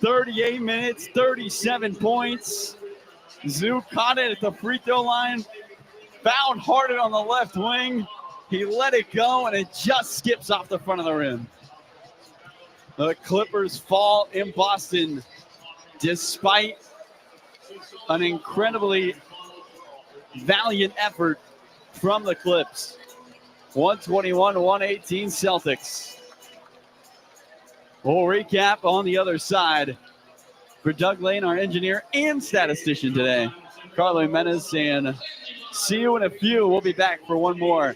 38 minutes, 37 points. Zoo caught it at the free throw line, found Harden on the left wing. He let it go, and it just skips off the front of the rim. The Clippers fall in Boston despite an incredibly valiant effort from the Clips. 121-118 Celtics. We'll recap on the other side. For Doug Lane, our engineer and statistician today, Carlo Jimenez saying, see you in a few. We'll be back for one more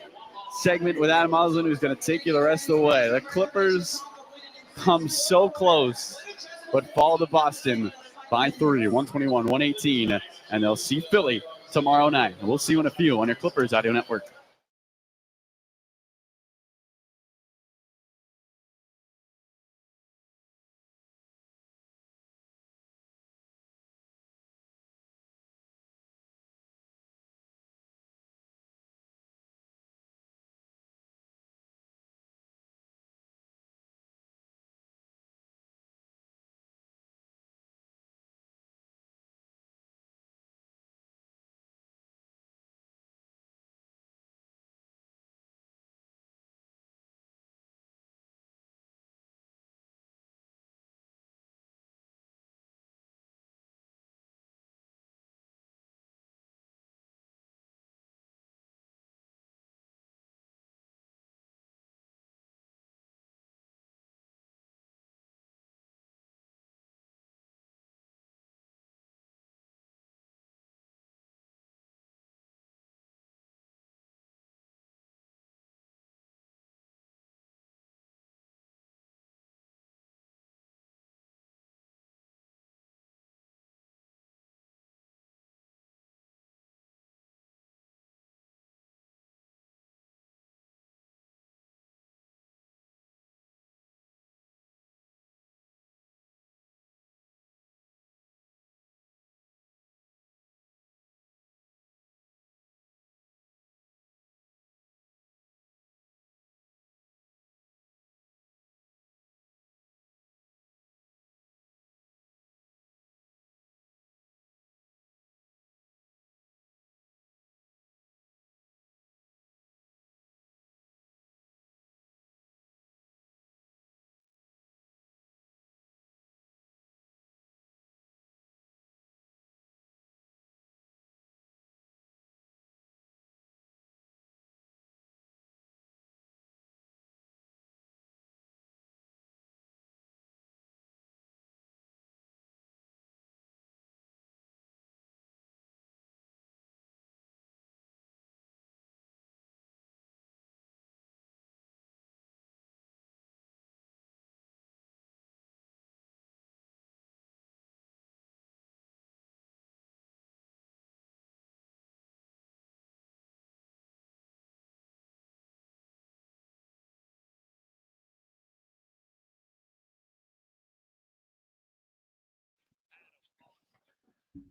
segment with Adam Oslin, who's going to take you the rest of the way. The Clippers come so close, but fall to Boston by 3, 121-118, and they'll see Philly tomorrow night. We'll see you in a few on your Clippers Audio Network.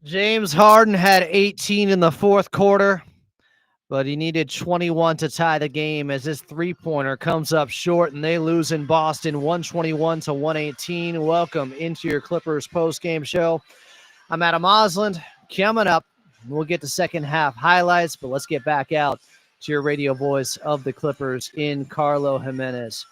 James Harden had 18 in the fourth quarter, but he needed 21 to tie the game as his three-pointer comes up short, and they lose in Boston 121-118. Welcome into your Clippers post-game show. I'm Adam Oslin. Coming up, we'll get to second half highlights, but let's get back out to your radio voice of the Clippers in Carlo Jimenez.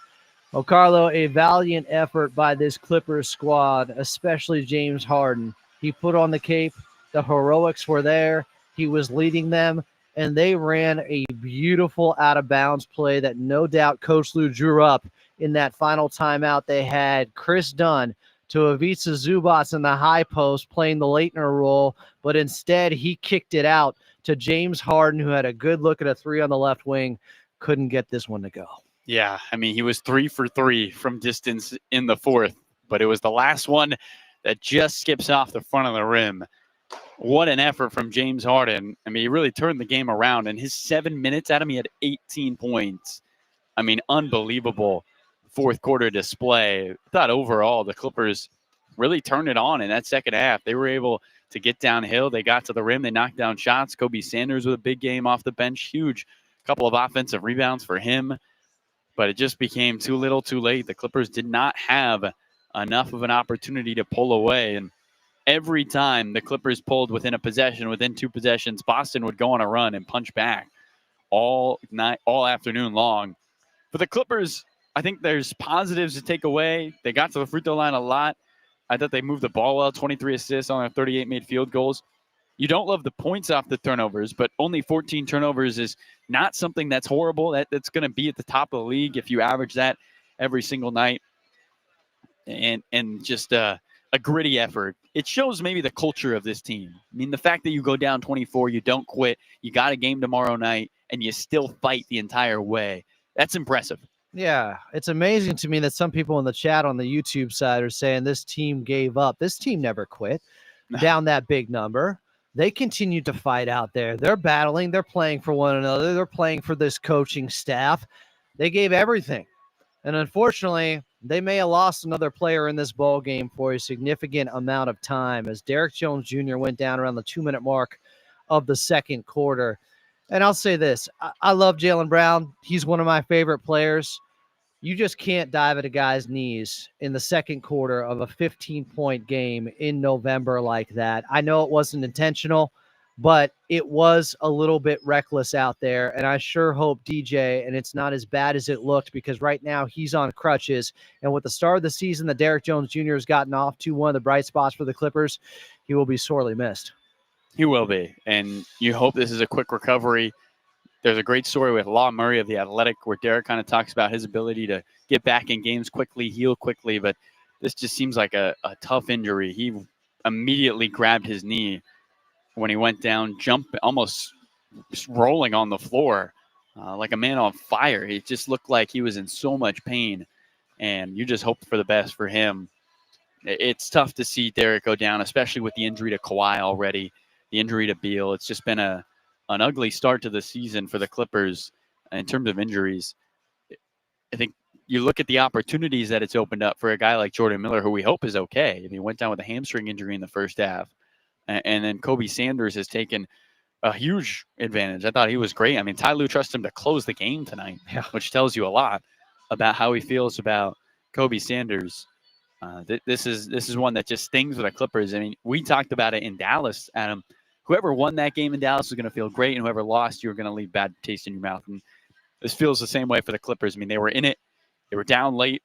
Well, Carlo, a valiant effort by this Clippers squad, especially James Harden. He put on the cape. The heroics were there. He was leading them, and they ran a beautiful out-of-bounds play that no doubt Coach Lou drew up in that final timeout. They had Chris Dunn to Ivica Zubac in the high post playing the Leitner role, but instead he kicked it out to James Harden, who had a good look at a three on the left wing. Couldn't get this one to go. Yeah, I mean, he was 3 for 3 from distance in the fourth, but it was the last one that just skips off the front of the rim. What an effort from James Harden. I mean, he really turned the game around. In his 7 minutes, Adam, he had 18 points. I mean, unbelievable fourth quarter display. I thought overall the Clippers really turned it on in that second half. They were able to get downhill. They got to the rim. They knocked down shots. Kobe Sanders with a big game off the bench. Huge couple of offensive rebounds for him. But it just became too little too late. The Clippers did not have enough of an opportunity to pull away. And every time the Clippers pulled within a possession, within 2 possessions, Boston would go on a run and punch back all night, all afternoon long. For the Clippers, I think there's positives to take away. They got to the free throw line a lot. I thought they moved the ball well, 23 assists on their 38 made field goals. You don't love the points off the turnovers, but only 14 turnovers is not something that's horrible. That's going to be at the top of the league if you average that every single night. And just a gritty effort. It shows maybe the culture of this team. I mean, the fact that you go down 24, you don't quit, you got a game tomorrow night, and you still fight the entire way. That's impressive. Yeah, it's amazing to me that some people in the chat on the YouTube side are saying this team gave up. This team never quit down that big number. They continue to fight out there. They're battling. They're playing for one another. They're playing for this coaching staff. They gave everything. And unfortunately, they may have lost another player in this ball game for a significant amount of time as Derrick Jones Jr. went down around the 2-minute mark of the second quarter. And I'll say this. I love Jaylen Brown. He's one of my favorite players. You just can't dive at a guy's knees in the second quarter of a 15-point game in November like that. I know it wasn't intentional, but it was a little bit reckless out there. And I sure hope DJ, and it's not as bad as it looked because right now he's on crutches. And with the start of the season that Derrick Jones Jr. has gotten off to, one of the bright spots for the Clippers, he will be sorely missed. He will be. And you hope this is a quick recovery. There's a great story with Law Murray of The Athletic where Derek kind of talks about his ability to get back in games quickly, heal quickly, but this just seems like a tough injury. He immediately grabbed his knee when he went down, almost rolling on the floor like a man on fire. He just looked like he was in so much pain, and you just hope for the best for him. It's tough to see Derek go down, especially with the injury to Kawhi already, the injury to Beal. It's just been an ugly start to the season for the Clippers in terms of injuries. I think you look at the opportunities that it's opened up for a guy like Jordan Miller, who we hope is okay. I mean, he went down with a hamstring injury in the first half. And then Kobe Sanders has taken a huge advantage. I thought he was great. I mean, Ty Lue trusts him to close the game tonight, which tells you a lot about how he feels about Kobe Sanders. This is one that just stings with the Clippers. I mean, we talked about it in Dallas, Adam. Whoever won that game in Dallas was going to feel great, and whoever lost, you were going to leave bad taste in your mouth. And this feels the same way for the Clippers. I mean, they were in it. They were down late.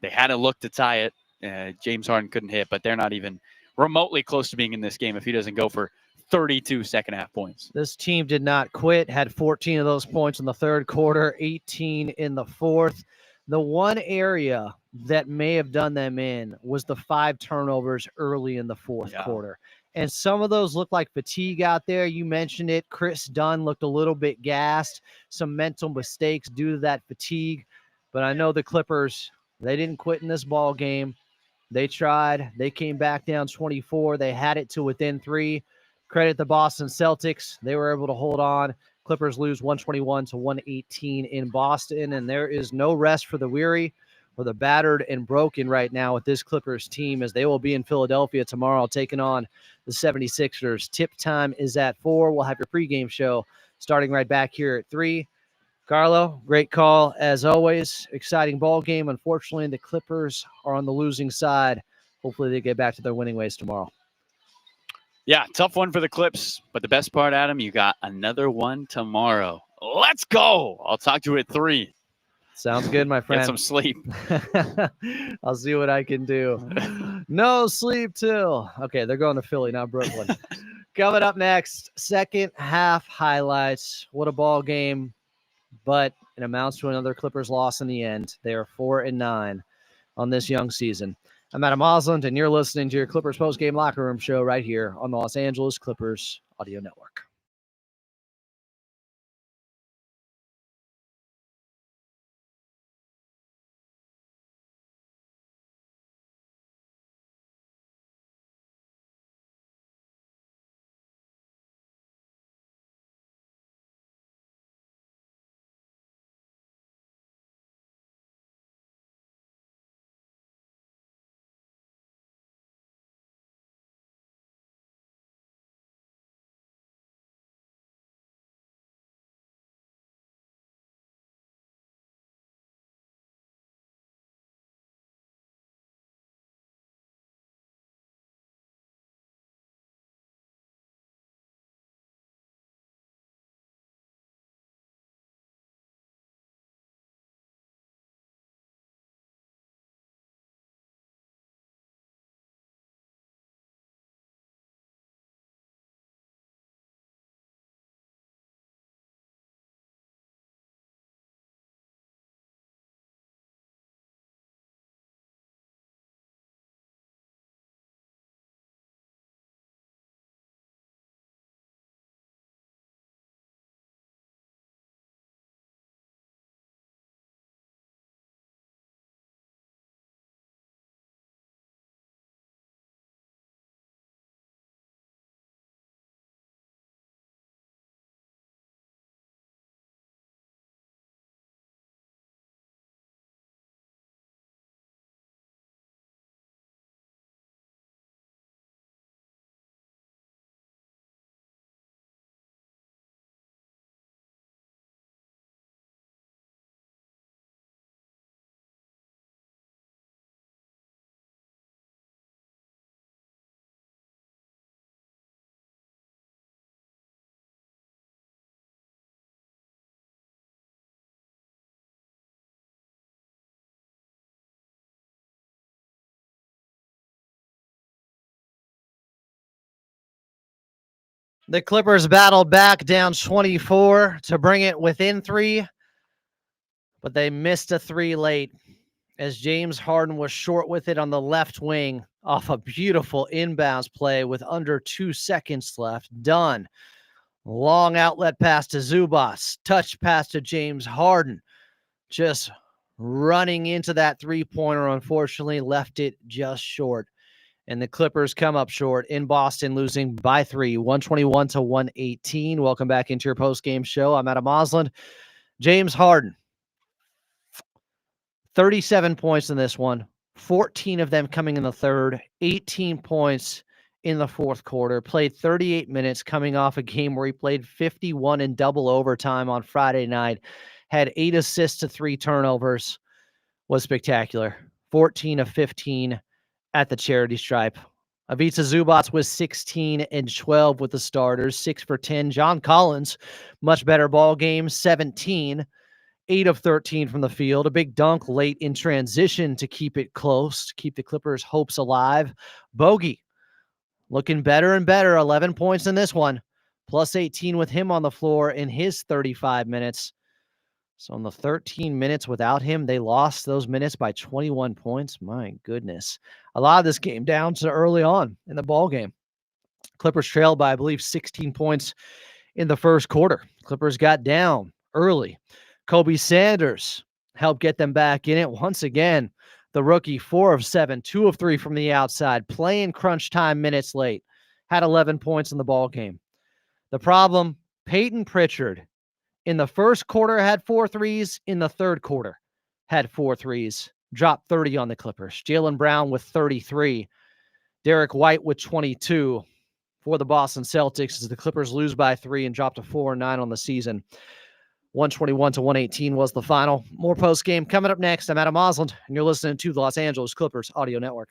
They had a look to tie it. James Harden couldn't hit, but they're not even remotely close to being in this game if he doesn't go for 32 second-half points. This team did not quit, had 14 of those points in the third quarter, 18 in the fourth. The one area that may have done them in was the 5 turnovers early in the fourth quarter. And some of those look like fatigue out there. You mentioned it. Chris Dunn looked a little bit gassed. Some mental mistakes due to that fatigue. But I know the Clippers, they didn't quit in this ball game. They tried. They came back down 24. They had it to within 3. Credit the Boston Celtics. They were able to hold on. Clippers lose 121-118 in Boston, and there is no rest for the weary or the battered and broken right now with this Clippers team as they will be in Philadelphia tomorrow taking on the 76ers. Tip time is at 4. We'll have your pregame show starting right back here at 3. Carlo, great call as always. Exciting ball game. Unfortunately, the Clippers are on the losing side. Hopefully they get back to their winning ways tomorrow. Yeah, tough one for the Clips. But the best part, Adam, you got another one tomorrow. Let's go. I'll talk to you at 3. Sounds good, my friend. Get some sleep. I'll see what I can do. No sleep till. Okay, they're going to Philly, not Brooklyn. Coming up next, second half highlights. What a ball game. But it amounts to another Clippers loss in the end. They are 4-9 on this young season. I'm Adam Osland, and you're listening to your Clippers Postgame Locker Room show right here on the Los Angeles Clippers Audio Network. The Clippers battled back down 24 to bring it within 3, but they missed a 3 late as James Harden was short with it on the left wing off a beautiful inbounds play with under 2 seconds left. Done. Long outlet pass to Zubas. Touch pass to James Harden. Just running into that three-pointer, unfortunately, left it just short. And the Clippers come up short in Boston, losing by 3, 121-118. Welcome back into your post-game show. I'm Adam Osland. James Harden, 37 points in this one, 14 of them coming in the third, 18 points in the fourth quarter, played 38 minutes coming off a game where he played 51 in double overtime on Friday night, had 8 assists to 3 turnovers, was spectacular. 14 of 15 at the charity stripe. Ivica Zubac was 16 and 12 with the starters, 6 for 10. John Collins, much better ball game, 17, 8 of 13 from the field. A big dunk late in transition to keep it close, to keep the Clippers' hopes alive. Bogey, looking better and better, 11 points in this one, plus 18 with him on the floor in his 35 minutes. So in the 13 minutes without him, they lost those minutes by 21 points. My goodness. A lot of this game down to early on in the ball game. Clippers trailed by, I believe, 16 points in the first quarter. Clippers got down early. Kobe Sanders helped get them back in it. Once again, the rookie, 4 of 7, 2 of 3 from the outside, playing crunch time minutes late, had 11 points in the ball game. The problem, Peyton Pritchard, in the first quarter, had 4 threes. In the third quarter, had 4 threes. Dropped 30 on the Clippers. Jaylen Brown with 33. Derek White with 22 for the Boston Celtics as the Clippers lose by 3 and drop to 4-9 on the season. 121-118 was the final. More post-game coming up next. I'm Adam Osland, and you're listening to the Los Angeles Clippers Audio Network.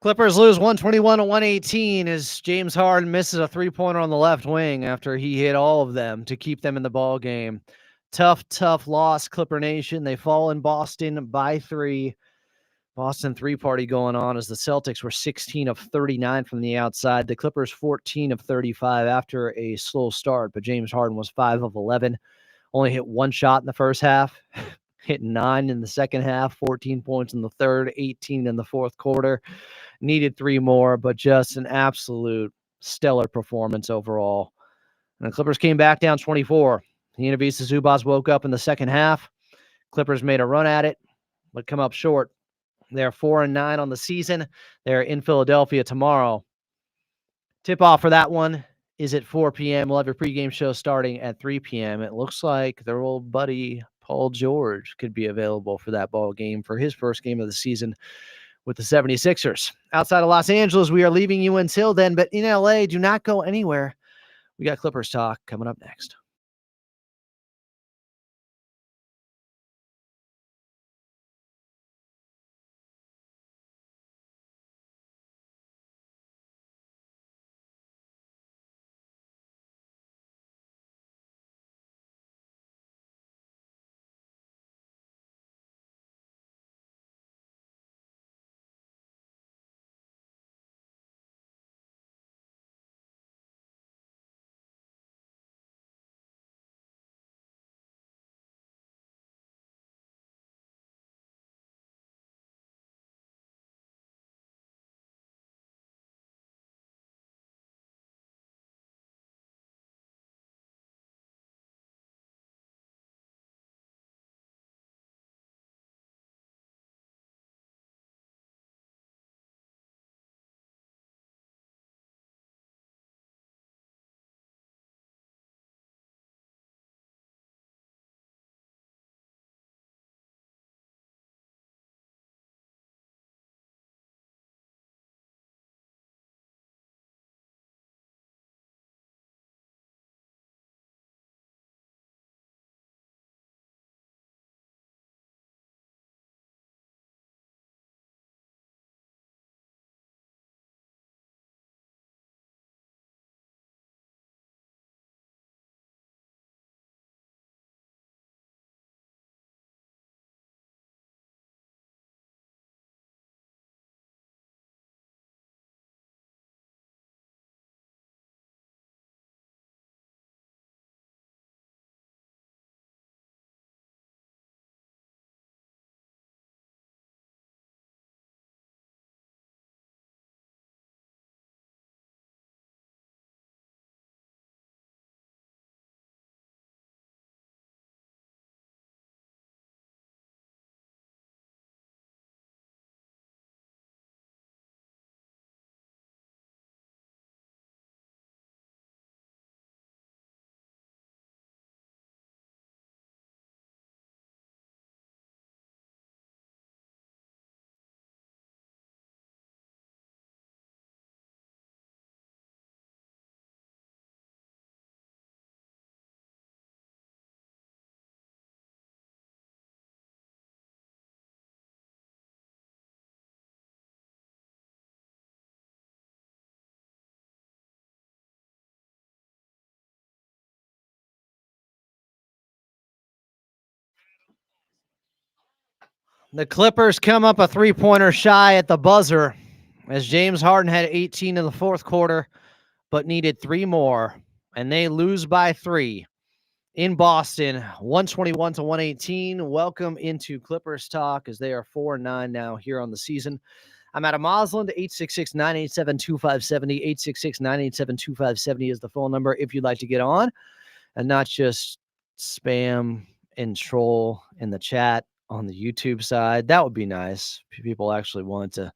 Clippers lose 121-118 as James Harden misses a three-pointer on the left wing after he hit all of them to keep them in the ball game. Tough loss, Clipper Nation. They fall in Boston by 3. Boston 3-party going on as the Celtics were 16 of 39 from the outside. The Clippers 14 of 35 after a slow start, but James Harden was 5 of 11. Only hit 1 shot in the first half. hit 9 in the second half, 14 points in the third, 18 in the fourth quarter. Needed 3 more, but just an absolute stellar performance overall. And the Clippers came back down 24. Iannis Zubas woke up in the second half. Clippers made a run at it, but come up short. They're 4-9 on the season. They're in Philadelphia tomorrow. Tip-off for that one is at 4 p.m. We'll have your pregame show starting at 3 p.m. It looks like their old buddy Paul George could be available for that ball game for his first game of the season with the 76ers. Outside of Los Angeles, we are leaving you until then, but in LA, do not go anywhere. We got Clippers talk coming up next. The Clippers come up a three-pointer shy at the buzzer as James Harden had 18 in the fourth quarter, but needed 3 more, and they lose by 3 in Boston, 121-118. Welcome into Clippers Talk as they are 4-9 now here on the season. I'm Adam Osland, 866-987-2570. 866-987-2570 is the phone number if you'd like to get on and not just spam and troll in the chat on the YouTube side. That would be nice. People actually want to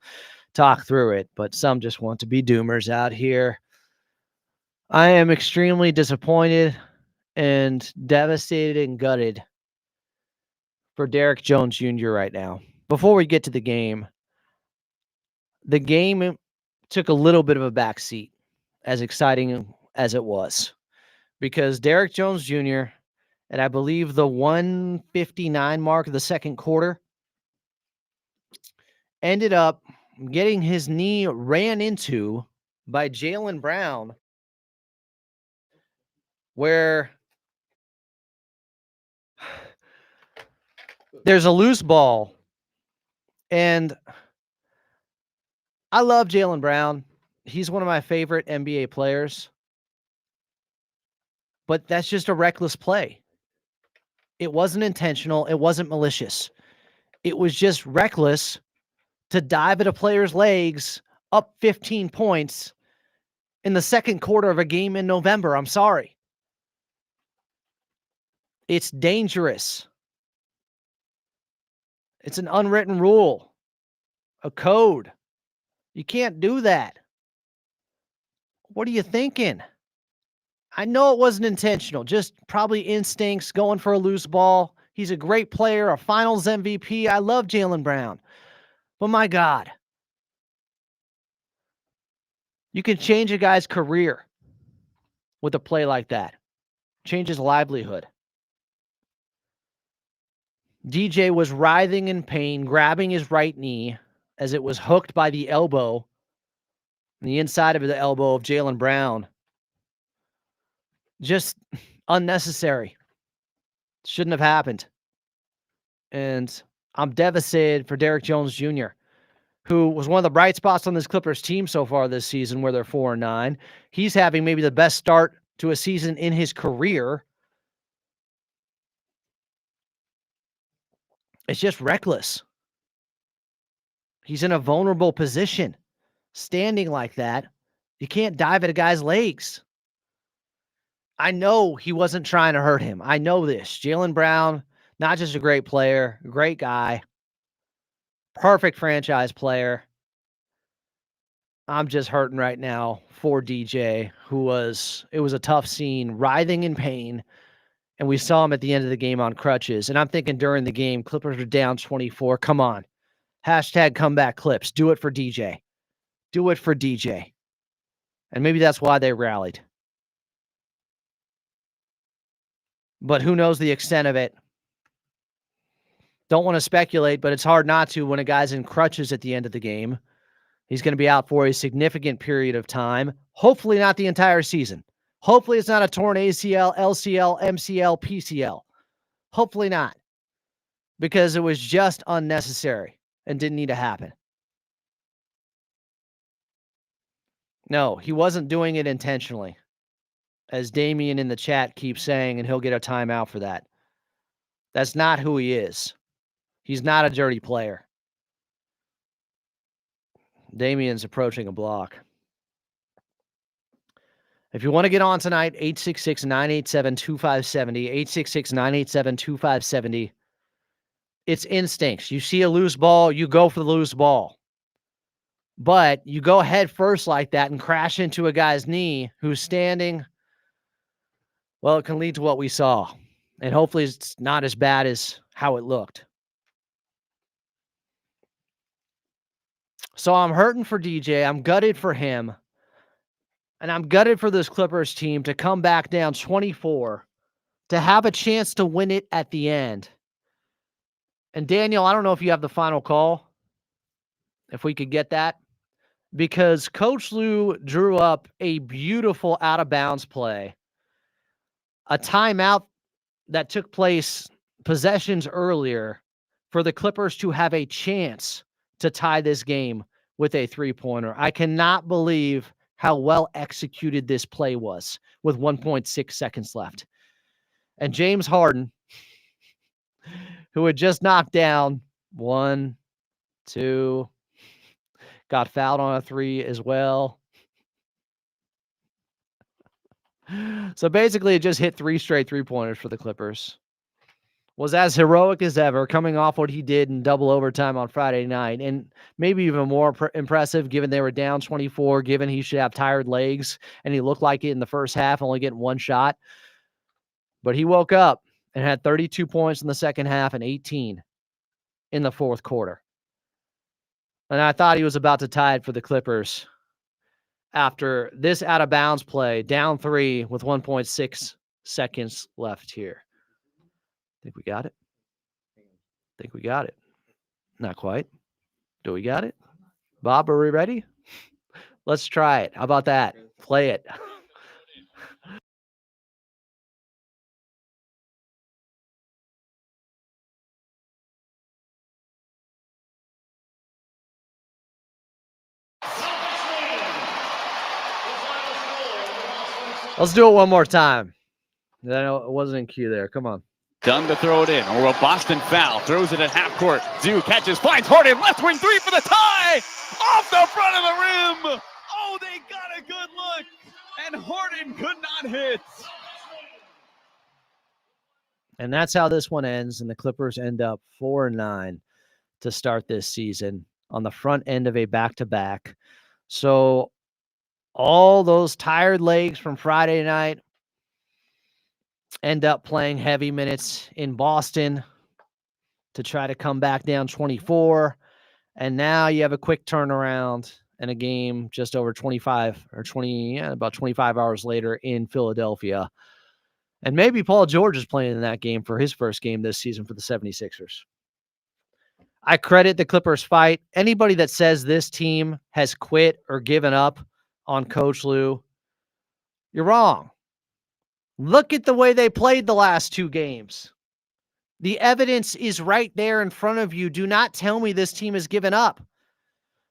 talk through it, but some just want to be doomers out here. I am extremely disappointed and devastated and gutted for Derek Jones Jr. right now. Before we get to the game took a little bit of a backseat, as exciting as it was, because Derek Jones Jr., and I believe the 159 mark of the second quarter, ended up getting his knee ran into by Jaylen Brown, where there's a loose ball. And I love Jaylen Brown. He's one of my favorite NBA players. But that's just a reckless play. It wasn't intentional. It wasn't malicious. It was just reckless to dive at a player's legs up 15 points in the second quarter of a game in November. I'm sorry. It's dangerous. It's an unwritten rule, a code. You can't do that. What are you thinking? I know it wasn't intentional, just probably instincts, going for a loose ball. He's a great player, a finals MVP. I love Jaylen Brown. But my God, you can change a guy's career with a play like that. Change his livelihood. DJ was writhing in pain, grabbing his right knee as it was hooked by the elbow, the inside of the elbow of Jaylen Brown. Just unnecessary. Shouldn't have happened. And I'm devastated for Derrick Jones Jr., who was one of the bright spots on this Clippers team so far this season, where they're 4-9. He's having maybe the best start to a season in his career. It's just reckless. He's in a vulnerable position. Standing like that, you can't dive at a guy's legs. I know he wasn't trying to hurt him. I know this. Jaylen Brown, not just a great player, a great guy, perfect franchise player. I'm just hurting right now for DJ, it was a tough scene, writhing in pain. And we saw him at the end of the game on crutches. And I'm thinking during the game, Clippers are down 24. Come on. Hashtag comeback clips. Do it for DJ. Do it for DJ. And maybe that's why they rallied. But who knows the extent of it? Don't want to speculate, but it's hard not to when a guy's in crutches at the end of the game. He's going to be out for a significant period of time. Hopefully not the entire season. Hopefully it's not a torn ACL, LCL, MCL, PCL. Hopefully not. Because it was just unnecessary and didn't need to happen. No, he wasn't doing it intentionally, as Damian in the chat keeps saying, and he'll get a timeout for that. That's not who he is. He's not a dirty player. Damian's approaching a block. If you want to get on tonight, 866-987-2570, 866-987-2570. It's instincts. You see a loose ball, you go for the loose ball. But you go head first like that and crash into a guy's knee who's standing, well, it can lead to what we saw. And hopefully it's not as bad as how it looked. So I'm hurting for DJ. I'm gutted for him. And I'm gutted for this Clippers team to come back down 24, to have a chance to win it at the end. And Daniel, I don't know if you have the final call, if we could get that, because Coach Lou drew up a beautiful out-of-bounds play, a timeout that took place possessions earlier for the Clippers to have a chance to tie this game with a three-pointer. I cannot believe how well executed this play was with 1.6 seconds left. And James Harden, who had just knocked down 1, 2, got fouled on a 3 as well. So basically it just hit 3 straight three-pointers for the Clippers. Was as heroic as ever, coming off what he did in double overtime on Friday night, and maybe even more impressive given they were down 24, given he should have tired legs, and he looked like it in the first half, only getting one shot. But he woke up and had 32 points in the second half and 18 in the fourth quarter. And I thought he was about to tie it for the Clippers after this out-of-bounds play, down 3 with 1.6 seconds left here. Think we got it? Think we got it. Not quite. Do we got it? Bob, are we ready? Let's try it. How about that? Play it. Let's do it one more time. I know it wasn't in queue there. Come on. Done to throw it in. Or will Boston foul? Throws it at half court. Zoo catches, finds Harden. Left wing three for the tie. Off the front of the rim. Oh, they got a good look. And Harden could not hit. And that's how this one ends. And the Clippers end up 4-9 to start this season on the front end of a back-to-back. So all those tired legs from Friday night end up playing heavy minutes in Boston to try to come back down 24. And now you have a quick turnaround and a game just over 25 or 20, about 25 hours later in Philadelphia. And maybe Paul George is playing in that game for his first game this season for the 76ers. I credit the Clippers fight. Anybody that says this team has quit or given up on Coach Lue, you're wrong. Look at the way they played the last two games. The evidence is right there in front of you. Do not tell me this team has given up.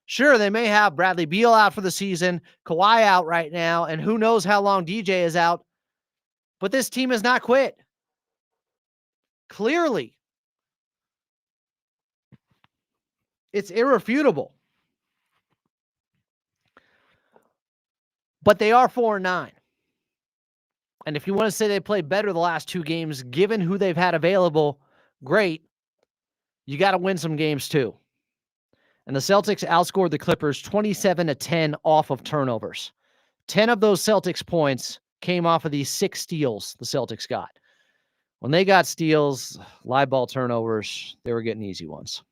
Sure, they may have Bradley Beal out for the season, Kawhi out right now, and who knows how long DJ is out. But this team has not quit. Clearly. It's irrefutable. But they are 4-9. And if you want to say they played better the last two games, given who they've had available, great. You got to win some games too. And the Celtics outscored the Clippers 27-10 off of turnovers. 10 of those Celtics points came off of these 6 steals the Celtics got. When they got steals, live ball turnovers, they were getting easy ones.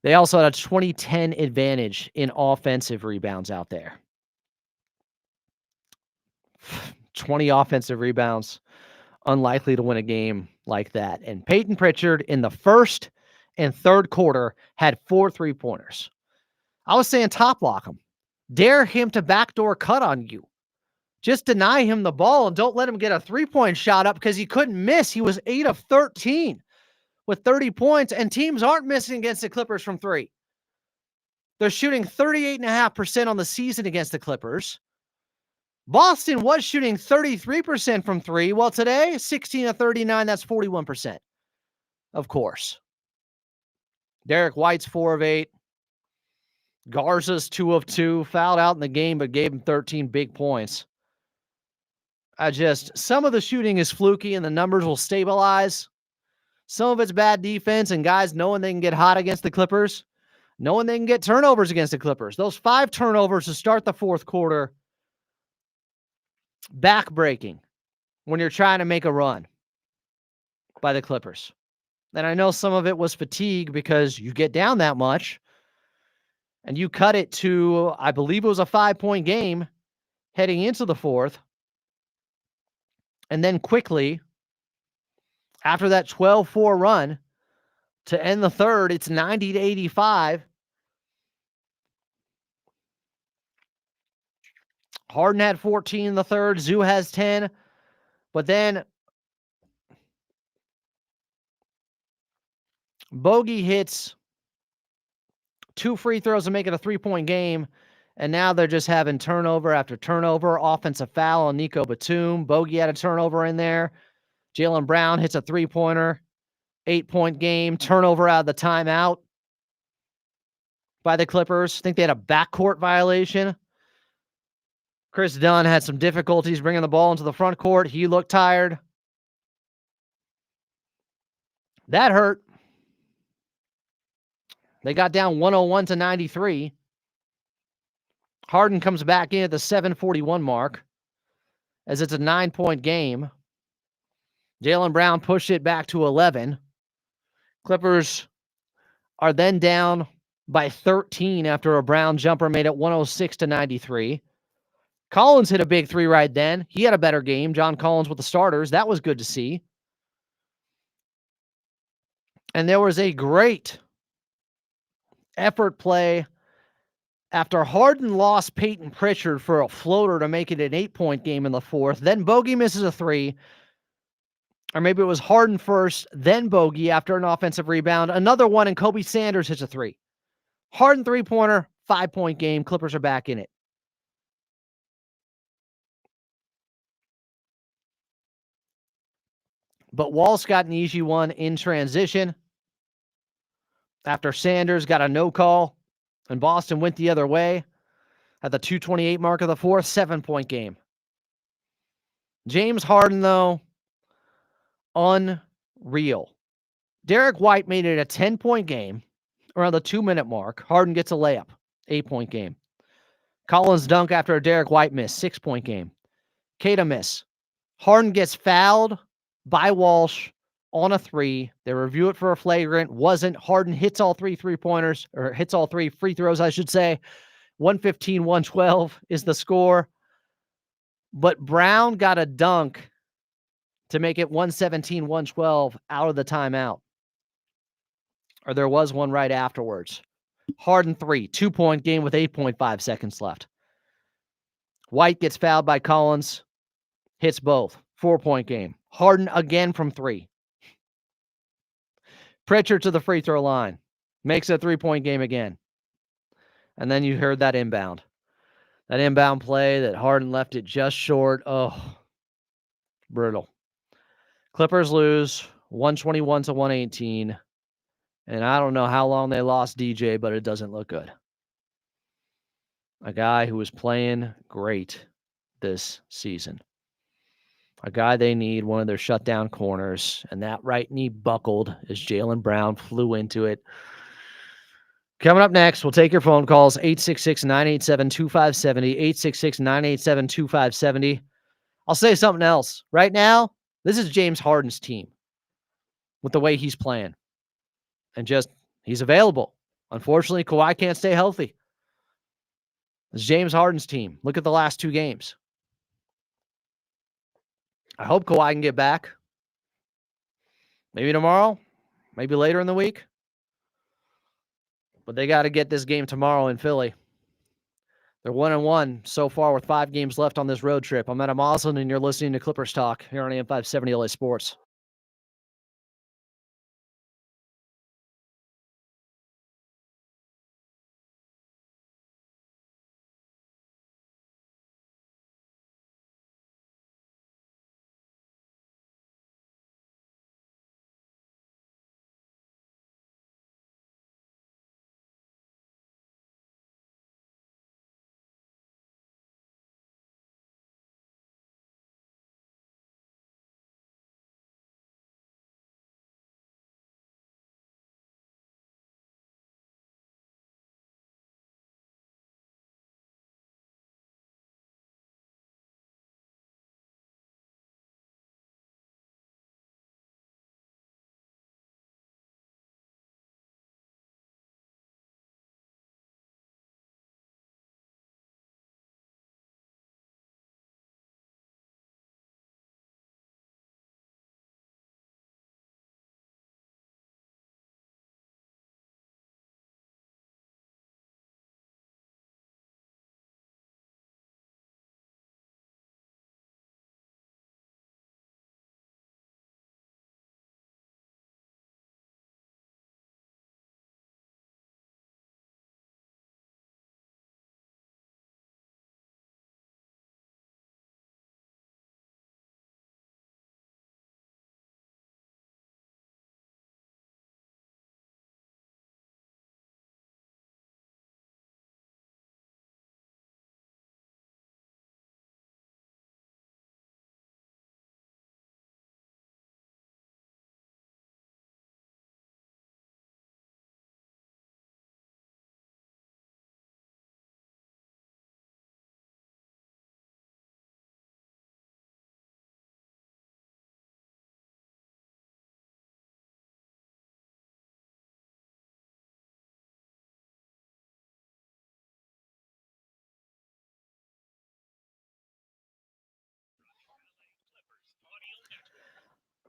They also had a 20-10 advantage in offensive rebounds out there. 20 offensive rebounds, unlikely to win a game like that. And Peyton Pritchard in the first and third quarter had 4 3-pointers. I was saying top block him. Dare him to backdoor cut on you. Just deny him the ball and don't let him get a 3-point shot up because he couldn't miss. He was 8 of 13 with 30 points, and teams aren't missing against the Clippers from 3. They're shooting 38.5% on the season against the Clippers. Boston was shooting 33% from 3. Well, today, 16 of 39, that's 41%. Of course. Derek White's 4 of 8. Garza's 2 of 2. Fouled out in the game, but gave him 13 big points. Some of the shooting is fluky and the numbers will stabilize. Some of it's bad defense and guys knowing they can get hot against the Clippers, knowing they can get turnovers against the Clippers. Those 5 turnovers to start the fourth quarter, back-breaking when you're trying to make a run by the Clippers. And I know some of it was fatigue because you get down that much and you cut it to, I believe it was a 5-point game heading into the fourth. And then quickly, after that 12-4 run to end the third, it's 90-85. Harden had 14 in the third. Zoo has 10. But then Bogey hits 2 free throws to make it a 3-point game. And now they're just having turnover after turnover. Offensive foul on Nico Batum. Bogey had a turnover in there. Jaylen Brown hits a 3-pointer. 8-point game. Turnover out of the timeout by the Clippers. I think they had a backcourt violation. Chris Dunn had some difficulties bringing the ball into the front court. He looked tired. That hurt. They got down 101-93. Harden comes back in at the 7:41 mark as it's a 9-point game. Jaylen Brown pushed it back to 11. Clippers are then down by 13 after a Brown jumper made it 106-93. Collins hit a big 3 right then. He had a better game. John Collins with the starters. That was good to see. And there was a great effort play after Harden lost Peyton Pritchard for a floater to make it an 8-point game in the fourth. Then Bogey misses a 3. Or maybe it was Harden first, then Bogey after an offensive rebound. Another one, and Kobe Sanders hits a 3. Harden 3-pointer, 5-point game. Clippers are back in it. But Walsh got an easy one in transition after Sanders got a no call and Boston went the other way at the 2:28 mark of the fourth. 7-point game. James Harden, though, unreal. Derek White made it a 10-point game around the 2-minute mark. Harden gets a layup. 8-point game. Collins dunk after a Derek White miss. 6-point game. Kata miss. Harden gets fouled by Walsh on a 3. They review it for a flagrant. Wasn't. Harden hits all 3 3-pointers, or hits all 3 free throws, I should say. 115-112 is the score. But Brown got a dunk to make it 117-112 out of the timeout. Or there was one right afterwards. Harden 3, 2-point game with 8.5 seconds left. White gets fouled by Collins, hits both. 4-point game. Harden again from 3. Pritchard to the free throw line. Makes a 3-point game again. And then you heard that inbound. That inbound play that Harden left it just short. Oh, brutal. Clippers lose 121-118. And I don't know how long they lost DJ, but it doesn't look good. A guy who was playing great this season. A guy they need, one of their shutdown corners. And that right knee buckled as Jaylen Brown flew into it. Coming up next, we'll take your phone calls. 866-987-2570. 866-987-2570. I'll say something else. Right now, this is James Harden's team with the way he's playing. And just, he's available. Unfortunately, Kawhi can't stay healthy. It's James Harden's team. Look at the last 2 games. I hope Kawhi can get back. Maybe tomorrow. Maybe later in the week. But they got to get this game tomorrow in Philly. They're 1-1 so far with 5 games left on this road trip. I'm Adam Oslin, and you're listening to Clippers Talk here on AM 570 LA Sports.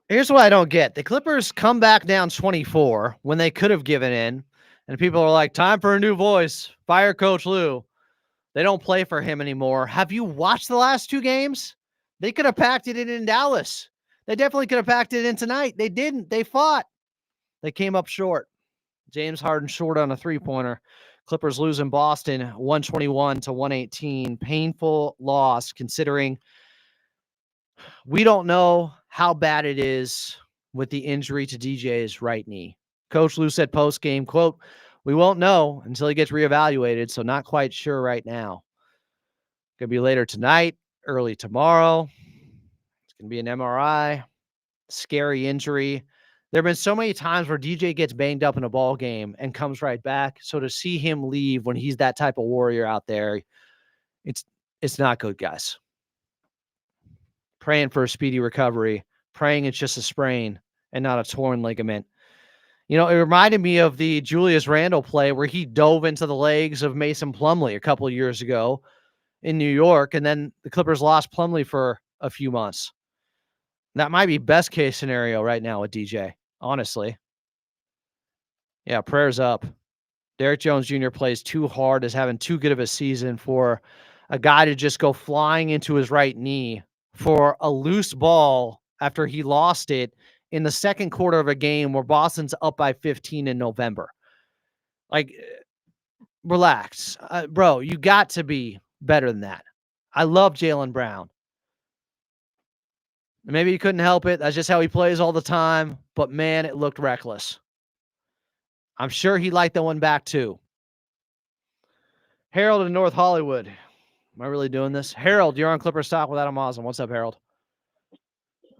Here's what I don't get. The Clippers come back down 24 when they could have given in. And people are like, time for a new voice. Fire Coach Lou. They don't play for him anymore. Have you watched the last 2 games? They could have packed it in Dallas. They definitely could have packed it in tonight. They didn't. They fought. They came up short. James Harden short on a 3-pointer. Clippers lose in Boston 121-118. Painful loss considering we don't know how bad it is with the injury to DJ's right knee. Coach Lou said post-game, quote, "We won't know until he gets reevaluated, so not quite sure right now. Could be later tonight, early tomorrow. It's going to be an MRI. Scary injury." There have been so many times where DJ gets banged up in a ball game and comes right back. So to see him leave when he's that type of warrior out there, it's not good, guys. Praying for a speedy recovery, praying it's just a sprain and not a torn ligament. You know, it reminded me of the Julius Randle play where he dove into the legs of Mason Plumlee a couple of years ago in New York, and then the Clippers lost Plumlee for a few months. That might be best case scenario right now with DJ, honestly. Yeah, prayers up. Derrick Jones Jr. plays too hard, is having too good of a season for a guy to just go flying into his right knee for a loose ball after he lost it in the second quarter of a game where Boston's up by 15 in November. Like, relax. Bro, you got to be better than that. I love Jaylen Brown. Maybe he couldn't help it. That's just how he plays all the time. But, man, it looked reckless. I'm sure he liked that one back, too. Harold in North Hollywood. Am I really doing this? Harold, you're on Clippers Talk with Adam Osland. What's up, Harold?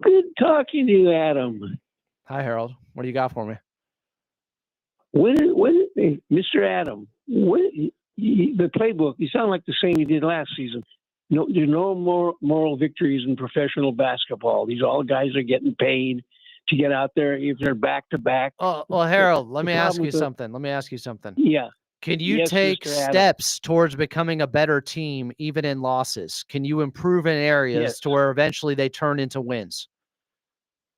Good talking to you, Adam. Hi, Harold. What do you got for me? Mr. Adam, the playbook, you sound like the same you did last season. No, there's no more moral victories in professional basketball. These all guys are getting paid to get out there if they're back to back. Oh, well, Harold, let me ask you something. Yeah. Can you Yes, take Mr. Adam. steps towards becoming a better team, even in losses? Can you improve in areas Yes. to where eventually they turn into wins?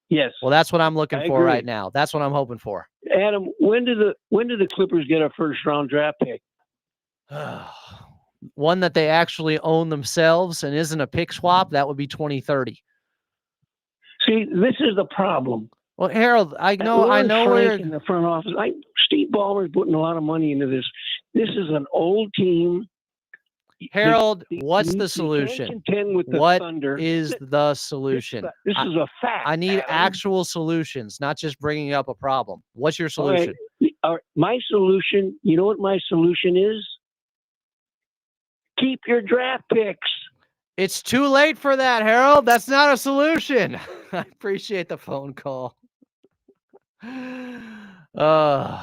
Yes. Well, that's what I'm looking I for agree. right now. That's what I'm hoping for. Adam, when do the Clippers get a first round draft pick? One that they actually own themselves and isn't a pick swap, that would be 2030. See, this is the problem. Well, Harold, I know Lawrence where Frank you're in the front office. Steve Ballmer's putting a lot of money into this. This is an old team. Harold, what's the You solution? can't contend with the What Thunder. is the solution? This is a fact. I need Adam. actual solutions, not just bringing up a problem. What's your All right. solution? My solution, you know what my solution is? Keep your draft picks. It's too late for that, Harold. That's not a solution. I appreciate the phone call. I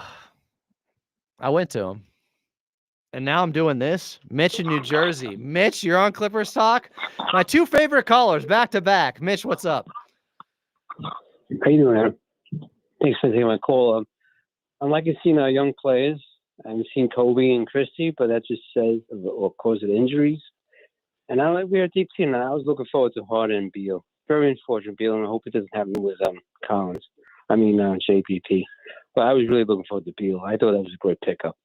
went to him. And now I'm doing this. Mitch in New Jersey. Mitch, you're on Clippers Talk. My two favorite callers back to back. Mitch, what's up? How you doing, Adam? Thanks for taking my call. I'm liking seeing our young players. I've seen Kobe and Christie, but that just says or causes injuries. And I like we're a deep team. And I was looking forward to Harden and Beal. Very unfortunate Beal, and I hope it doesn't happen with Collins. JPP. But I was really looking forward to Beal. I thought that was a great pickup.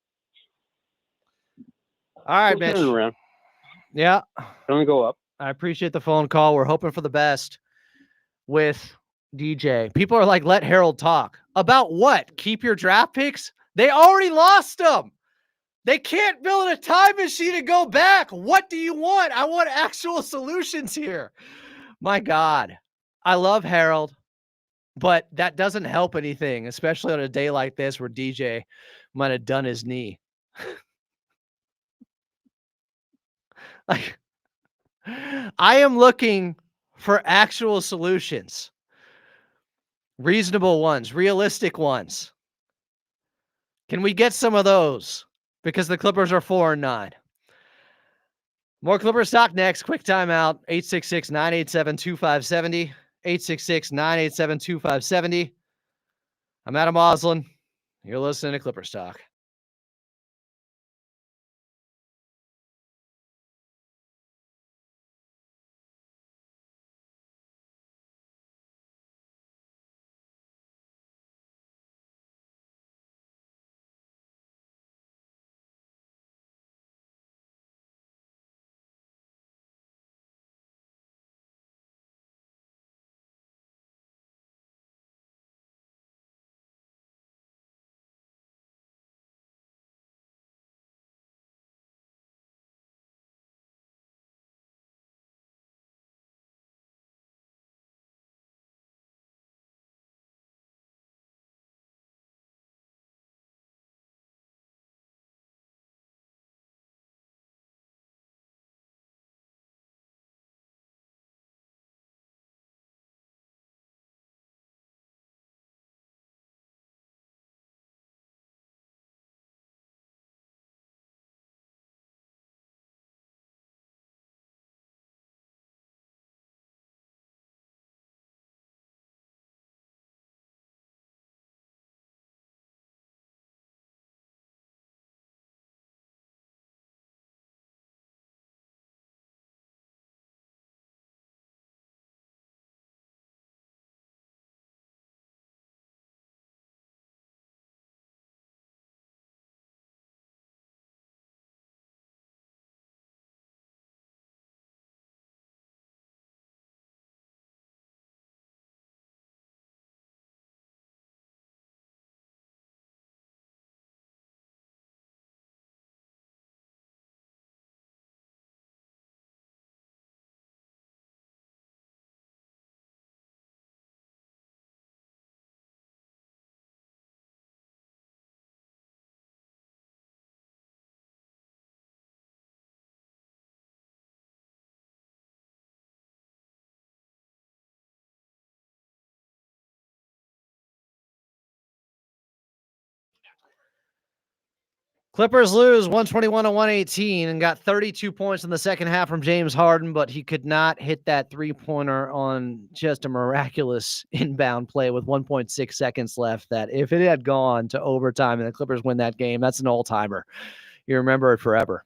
All right, We'll Mitch. turn it around. Yeah. Don't go up. I appreciate the phone call. We're hoping for the best with DJ. People are like, let Harold talk. About what? Keep your draft picks? They already lost them. They can't build a time machine and go back. What do you want? I want actual solutions here. My God. I love Harold, but that doesn't help anything, especially on a day like this where DJ might have done his knee. Like, I am looking for actual solutions. Reasonable ones, realistic ones. Can we get some of those? Because the Clippers are 4-9. More Clippers talk next. Quick timeout. 866-987-2570. 866-987-2570. I'm Adam Osland. You're listening to Clippers Talk. Clippers lose 121-118 and got 32 points in the second half from James Harden, but he could not hit that three-pointer on just a miraculous inbound play with 1.6 seconds left. That if it had gone to overtime and the Clippers win that game, that's an all-timer. You remember it forever.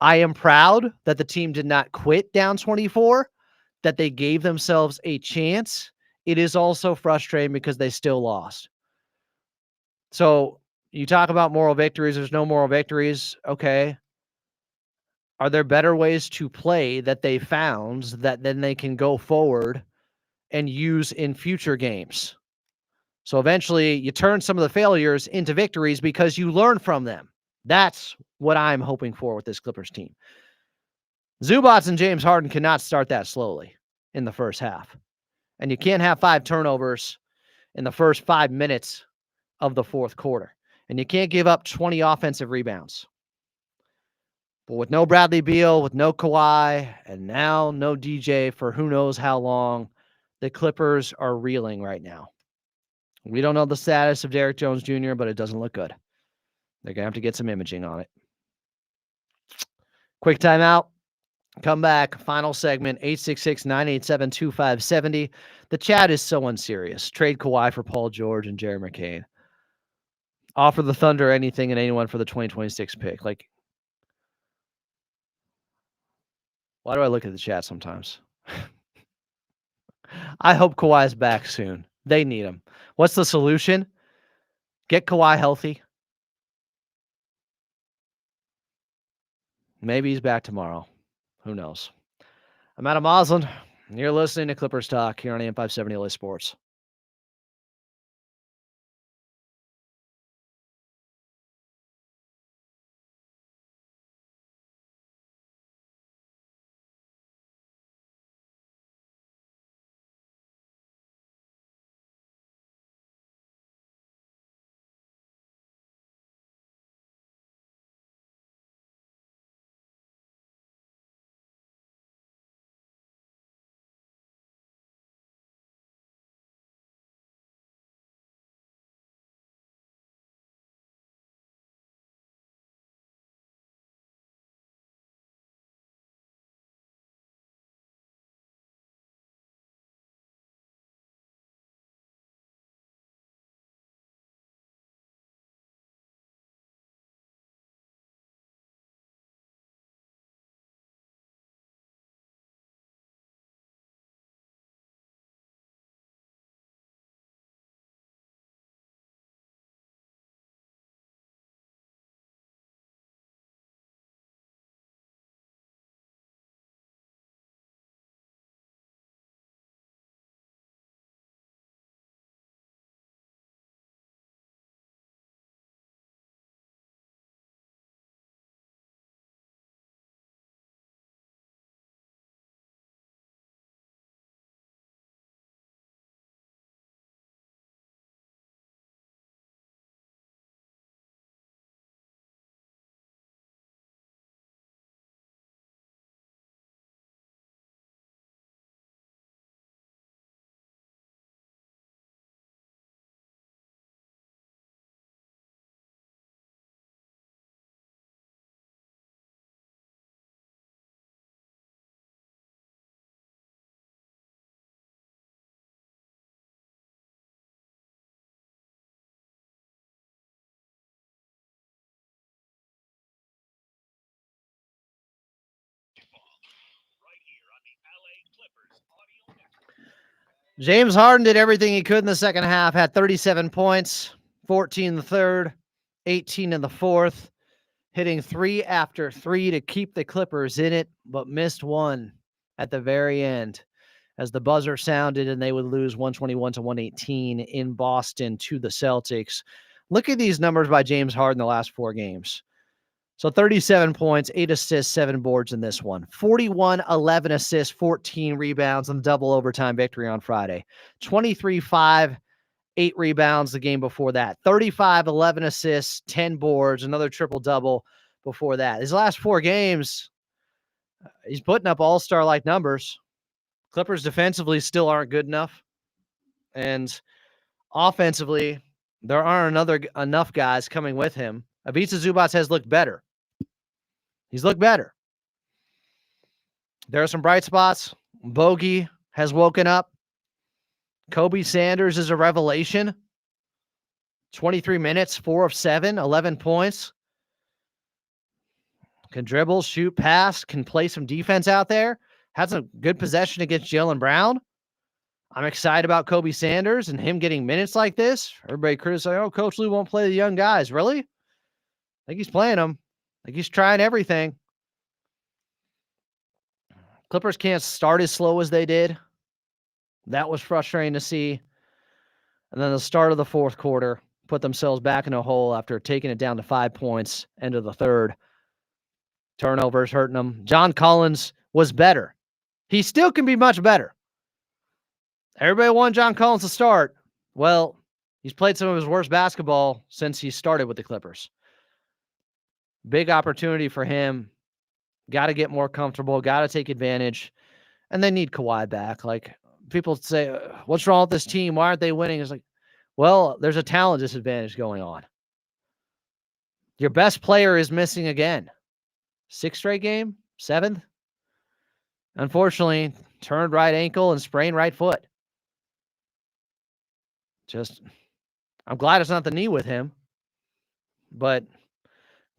I am proud that the team did not quit down 24, that they gave themselves a chance. It is also frustrating because they still lost. So you talk about moral victories. There's no moral victories. Okay. Are there better ways to play that they found that then they can go forward and use in future games? So eventually you turn some of the failures into victories because you learn from them. That's what I'm hoping for with this Clippers team. Zubats and James Harden cannot start that slowly in the first half. And you can't have 5 turnovers in the first 5 minutes of the fourth quarter. And you can't give up 20 offensive rebounds. But with no Bradley Beal, with no Kawhi, and now no DJ for who knows how long, the Clippers are reeling right now. We don't know the status of Derrick Jones Jr., but it doesn't look good. They're going to have to get some imaging on it. Quick timeout. Come back. Final segment, 866-987-2570. The chat is so unserious. Trade Kawhi for Paul George and Jerry McCain. Offer the Thunder anything and anyone for the 2026 pick. Like, why do I look at the chat sometimes? I hope Kawhi is back soon. They need him. What's the solution? Get Kawhi healthy. Maybe he's back tomorrow. Who knows? I'm Adam Moslin, and you're listening to Clippers Talk here on AM 570 LA Sports. James Harden did everything he could in the second half, had 37 points, 14 in the third, 18 in the fourth, hitting 3 after 3 to keep the Clippers in it, but missed one at the very end as the buzzer sounded and they would lose 121-118 in Boston to the Celtics. Look at these numbers by James Harden the last 4 games. So 37 points, 8 assists, 7 boards in this one. 41, 11 assists, 14 rebounds in the double overtime victory on Friday. 23-5, 8 rebounds the game before that. 35, 11 assists, 10 boards, another triple-double before that. His last 4 games, he's putting up all-star-like numbers. Clippers defensively still aren't good enough. And offensively, there aren't enough guys coming with him Ivica Zubac has looked better. He's looked better. There are some bright spots. Bogey has woken up. Kobe Sanders is a revelation. 23 minutes, 4 of 7, 11 points. Can dribble, shoot, pass, can play some defense out there. Has a good possession against Jaylen Brown. I'm excited about Kobe Sanders and him getting minutes like this. Everybody criticizes, oh, Coach Lue won't play the young guys. Really? I think he's playing them. I think he's trying everything. Clippers can't start as slow as they did. That was frustrating to see. And then the start of the fourth quarter put themselves back in a hole after taking it down to 5 points, end of the third. Turnovers hurting them. John Collins was better. He still can be much better. Everybody wanted John Collins to start. Well, he's played some of his worst basketball since he started with the Clippers. Big opportunity for him. Got to get more comfortable. Got to take advantage. And they need Kawhi back. Like, people say, what's wrong with this team? Why aren't they winning? It's like, well, there's a talent disadvantage going on. Your best player is missing again. 6th straight game? 7th? Unfortunately, turned right ankle and sprained right foot. I'm glad it's not the knee with him. But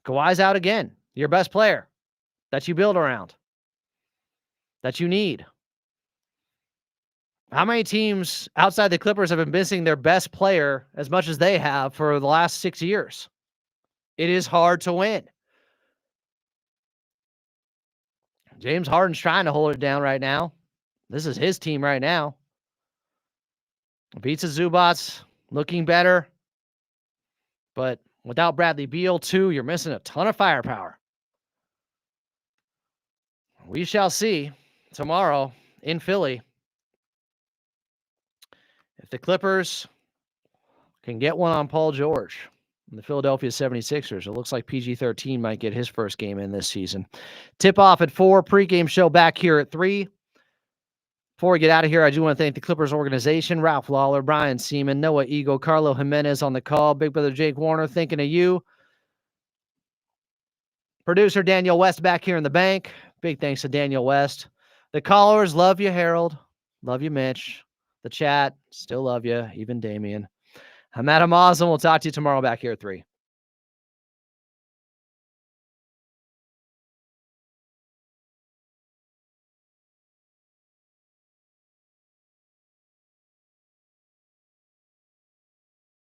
Kawhi's out again. Your best player that you build around, that you need. How many teams outside the Clippers have been missing their best player as much as they have for the last 6 years? It is hard to win. James Harden's trying to hold it down right now. This is his team right now. Ivica Zubac looking better. But without Bradley Beal, too, you're missing a ton of firepower. We shall see tomorrow in Philly if the Clippers can get one on Paul George and the Philadelphia 76ers. It looks like PG-13 might get his first game in this season. Tip-off at 4, pregame show back here at 3. Before we get out of here, I do want to thank the Clippers organization, Ralph Lawler, Brian Seaman, Noah Eagle, Carlo Jimenez on the call, Big Brother Jake Warner, thinking of you. Producer Daniel West back here in the bank. Big thanks to Daniel West. The callers, love you, Harold. Love you, Mitch. The chat, still love you, even Damien. I'm Adam Oz, and we'll talk to you tomorrow back here at 3.